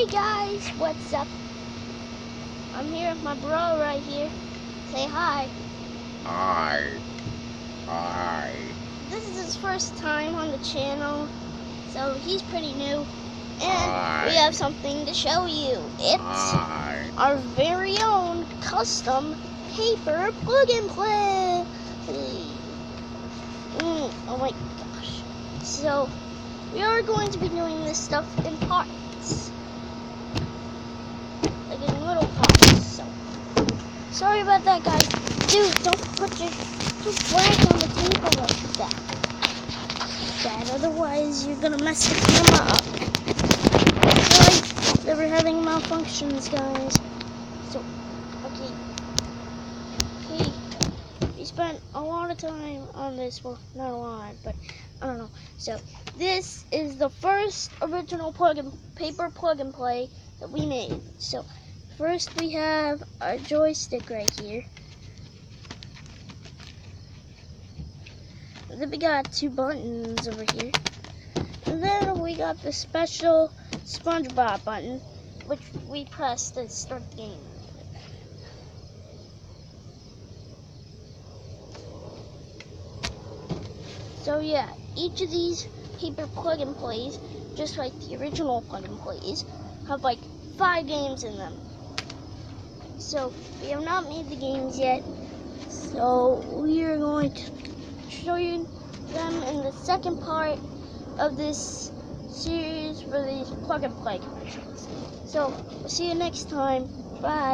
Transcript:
Hey guys, what's up? I'm here with my bro right here. Say hi. Hi. Hi. This is his first time on the channel, so he's pretty new. And Hi. we have something to show you. It's Hi. our very own custom paper plug and play. Oh my gosh. So, we are going to be doing this stuff in parts. Like in little parts. So, sorry about that, guys. Dude, don't put your flag on the table like that. Otherwise, you're gonna mess the camera up. Sorry that we're having malfunctions, guys. So, okay. We spent a lot of time on this. Well, not a lot, but I don't know. So, this is the first original paper plug and play that we made. So, first we have our joystick right here. And then we got two buttons over here. And then we got the special SpongeBob button, which we press to start the game. So yeah, each of these paper plug and plays, just like the original plug and plays, have like 5 games in them. So we have not made the games yet, so we are going to show you them in the second part of this series for these plug and play commercials. So we'll see you next time. Bye.